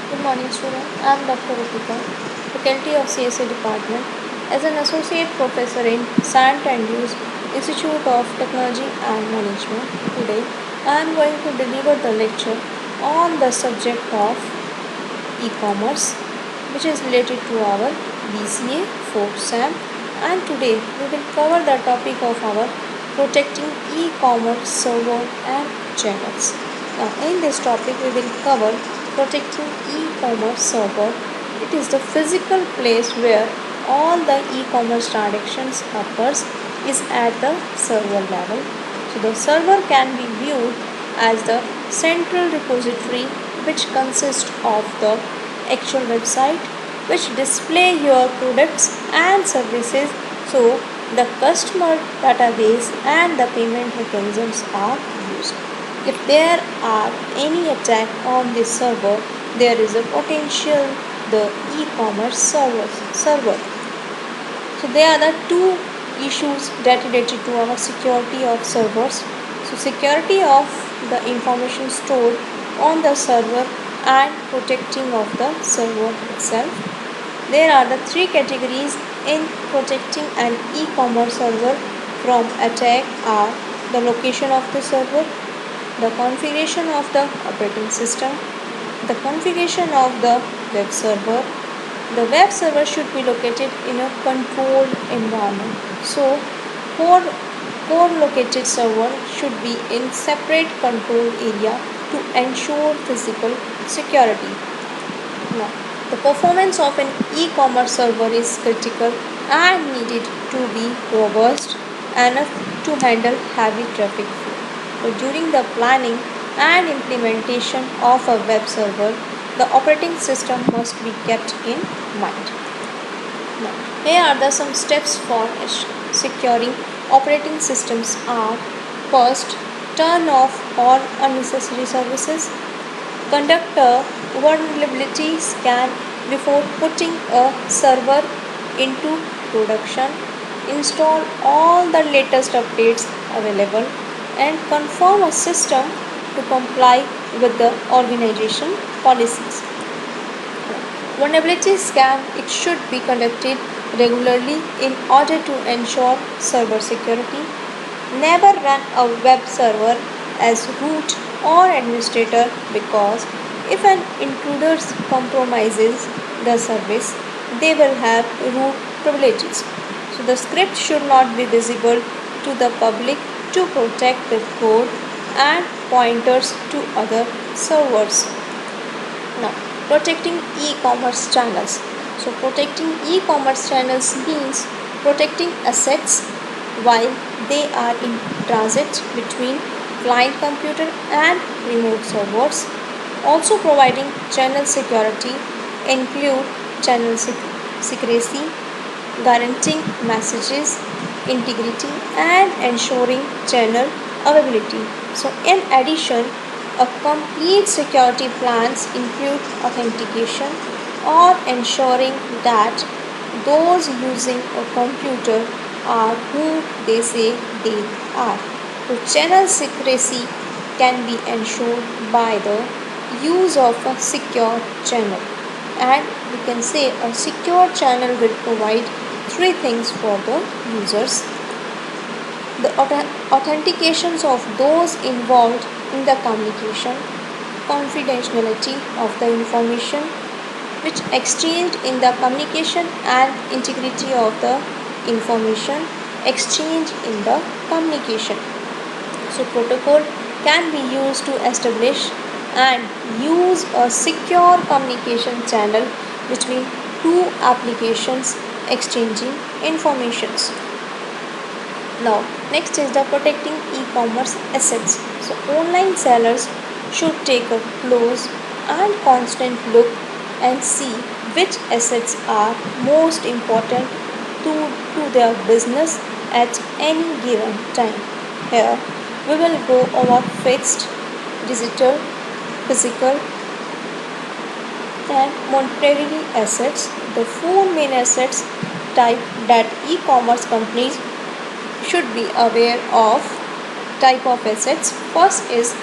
Good morning, student. I am Dr. Ritika, faculty of CSA department, as an associate professor in St. Andrews Institute of Technology and Management. Today, I am going to deliver the lecture on the subject of e-commerce, which is related to our BCA 4th SAM. And today, we will cover the topic of our protecting e-commerce server and channels. Now, in this topic, we will cover protecting e-commerce server. It is the physical place where all the e-commerce transactions occurs is at the server level. So the server can be viewed as the central repository which consists of the actual website which display your products and services, so the customer database and the payment mechanisms are used. If there are any attack on this server, there is a potential the e-commerce server. So there are the two issues that related to our security of servers. So security of the information stored on the server and protecting of the server itself. There are the three categories in protecting an e-commerce server from attack are the location of the server, the configuration of the operating system, the configuration of the web server. The web server should be located in a controlled environment. So, core located server should be in separate controlled area to ensure physical security. Now, the performance of an e-commerce server is critical and needed to be robust enough to handle heavy traffic flow. So, during the planning and implementation of a web server, the operating system must be kept in mind. Now, here are some steps for securing operating systems are: first, turn off all unnecessary services, conduct a vulnerability scan before putting a server into production, install all the latest updates available, and confirm a system to comply with the organization policies. Vulnerability scan it should be conducted regularly in order to ensure server security. Never run a web server as root or administrator, because if an intruder compromises the service, they will have root privileges. So the script should not be visible to the public to protect the code and pointers to other servers. Now, protecting e-commerce channels. So protecting e-commerce channels means protecting assets while they are in transit between client computer and remote servers. Also providing channel security include channel secrecy, guaranteeing messages integrity and ensuring channel availability. So in addition, a complete security plans include authentication or ensuring that those using a computer are who they say they are. So channel secrecy can be ensured by the use of a secure channel, and we can say a secure channel will provide three things for the users: the authentications of those involved in the communication, confidentiality of the information which exchanged in the communication, and integrity of the information exchanged in the communication. So protocol can be used to establish and use a secure communication channel between two applications exchanging informations. Now, next is the protecting e-commerce assets. So, online sellers should take a close and constant look and see which assets are most important to their business at any given time. Here, we will go over fixed, digital, physical, and monetary assets. The four main assets type that e-commerce companies should be aware of. Type of assets. First is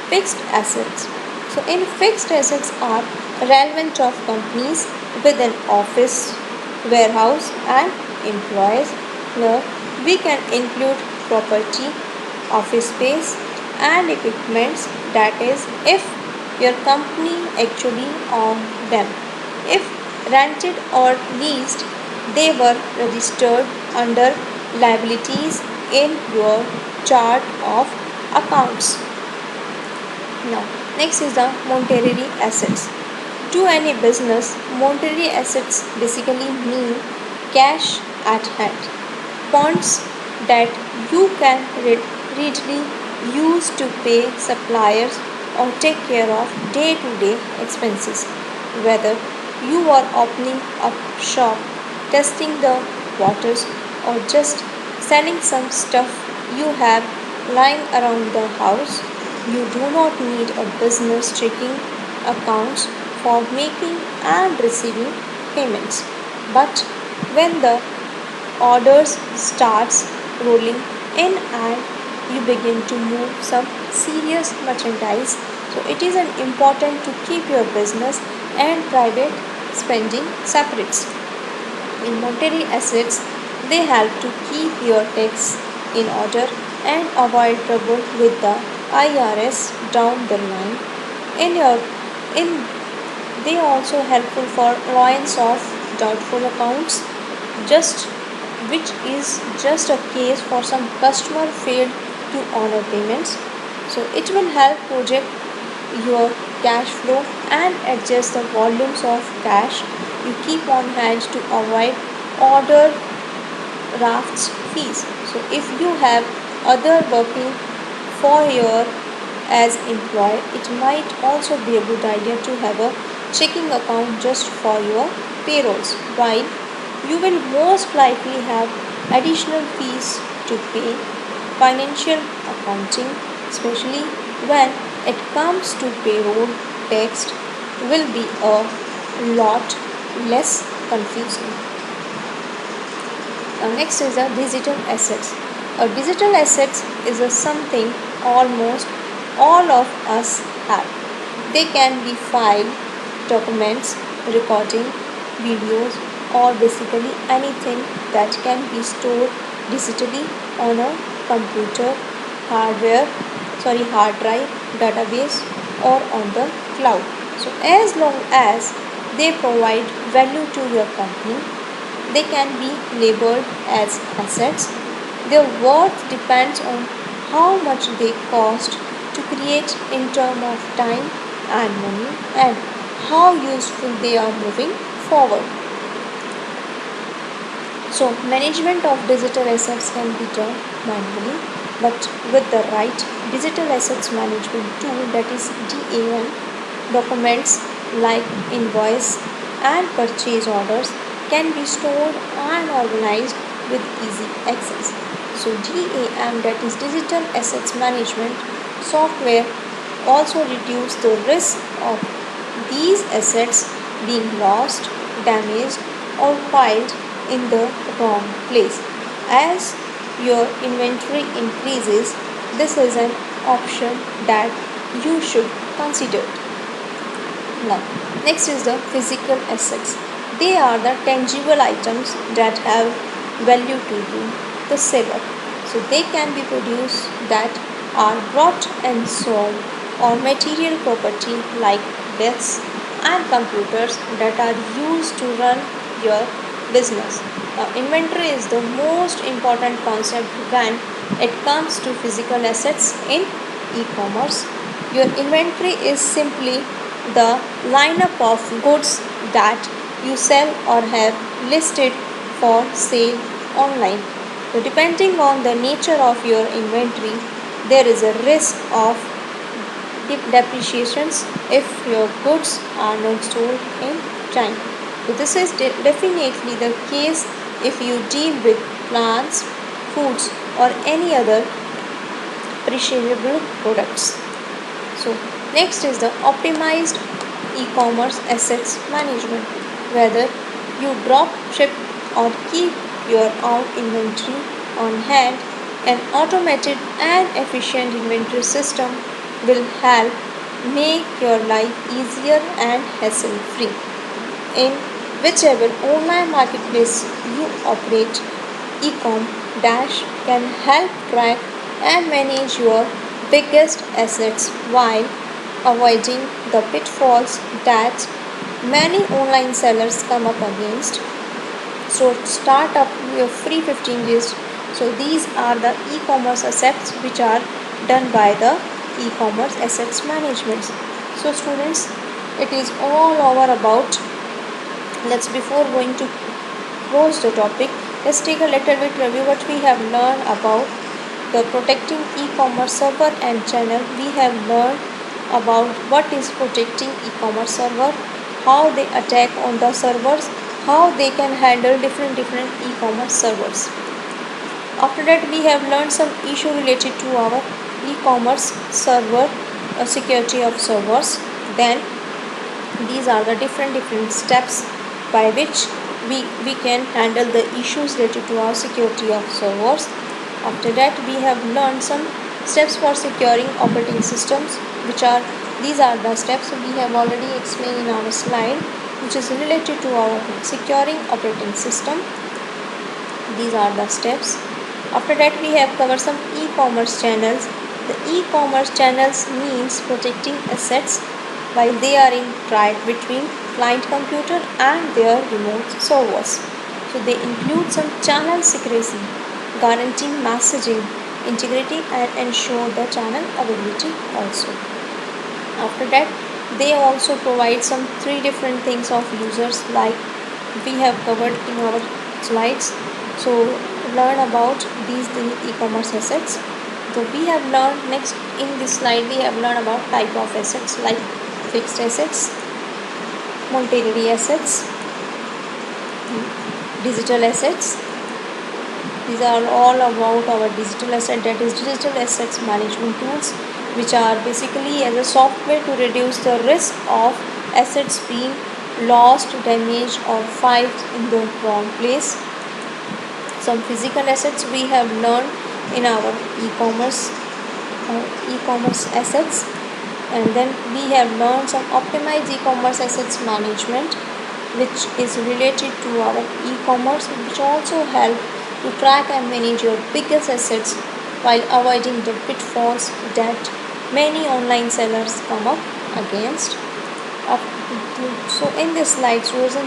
fixed assets. So in fixed assets are relevant of companies with an office, warehouse and employees. Here we can include property, office space and equipments, that is if your company actually owned them. If rented or leased, they were registered under liabilities in your chart of accounts. Now, next is the monetary assets. To any business, monetary assets basically mean cash at hand, funds that you can readily use to pay suppliers or take care of day to day expenses. Whether you are opening a shop, testing the waters, or just selling some stuff you have lying around the house, you do not need a business checking accounts for making and receiving payments. But when the orders starts rolling in and you begin to move some serious merchandise, so it is an important to keep your business and private spending separate. In monetary assets, they help to keep your tax in order and avoid trouble with the IRS down the line. In your in they also helpful for allowance of doubtful accounts, just which is just a case for some customer failed to honor payments. So it will help project your cash flow and adjust the volumes of cash you keep on hand to avoid order drafts fees. So if you have other working for your as employee, it might also be a good idea to have a checking account just for your payrolls, while you will most likely have additional fees to pay. Financial accounting, especially when it comes to payroll, text will be a lot less confusing. Now next is a digital assets. A digital assets is a something almost all of us have. They can be file, documents, recording, videos, or basically anything that can be stored digitally on a computer, hard drive, database, or on the cloud. So as long as they provide value to your company, they can be labeled as assets. Their worth depends on how much they cost to create in terms of time and money and how useful they are moving forward. So, management of digital assets can be done manually, but with the right digital assets management tool, that is DAM, documents like invoice and purchase orders can be stored and organized with easy access. So, DAM, that is digital assets management software, also reduce the risk of these assets being lost, damaged, or filed in the wrong place. As your inventory increases, this is an option that you should consider. Now, next is the physical assets. They are the tangible items that have value to you, the seller. So they can be produced that are bought and sold, or material property like desks and computers that are used to run your business. Now, inventory is the most important concept when it comes to physical assets in e-commerce. Your inventory is simply the lineup of goods that you sell or have listed for sale online. So, depending on the nature of your inventory, there is a risk of depreciations if your goods are not sold in time. So this is definitely the case if you deal with plants, foods, or any other perishable products. So next is the optimized e-commerce assets management. Whether you drop ship or keep your own inventory on hand, an automated and efficient inventory system will help make your life easier and hassle free. In whichever online marketplace you operate, Ecom Dash can help track and manage your biggest assets while avoiding the pitfalls that many online sellers come up against. So start up your free 15 days. So these are the e-commerce assets which are done by the e-commerce assets management. So students, it is all over about. Let's before going to close the topic, let's take a little bit review what we have learned about the protecting e-commerce server and channel. We have learned about what is protecting e-commerce server, how they attack on the servers, how they can handle different e-commerce servers. After that, we have learned some issue related to our e-commerce server security of servers. Then these are the different steps by which we can handle the issues related to our security of servers. After that, we have learned some steps for securing operating systems, which are these are the steps we have already explained in our slide, which is related to our securing operating system. These are the steps. After that, we have covered some e-commerce channels. The e-commerce channels means protecting assets while they are in trade between client computer and their remote servers. So they include some channel secrecy, guaranteeing messaging integrity and ensure the channel availability also. After that, they also provide some three different things of users like we have covered in our slides. So learn about these e-commerce assets. So we have learned next in this slide we have learned about type of assets like fixed assets, multi-day assets, digital assets. These are all about our digital asset, that is digital assets management tools, which are basically as a software to reduce the risk of assets being lost, damaged or filed in the wrong place. Some physical assets we have learned in our e-commerce assets, and then we have learned some optimized e-commerce assets management, which is related to our e-commerce, which also help to track and manage your biggest assets while avoiding the pitfalls that many online sellers come up against. So in this slide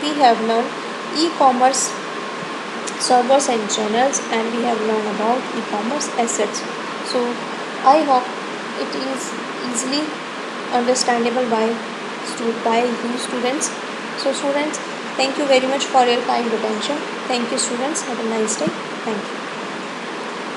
we have learned e-commerce servers and channels, and we have learned about e-commerce assets. So I hope it is easily understandable by you students. So students, thank you very much for your kind attention. Thank you students, have a nice day. Thank you.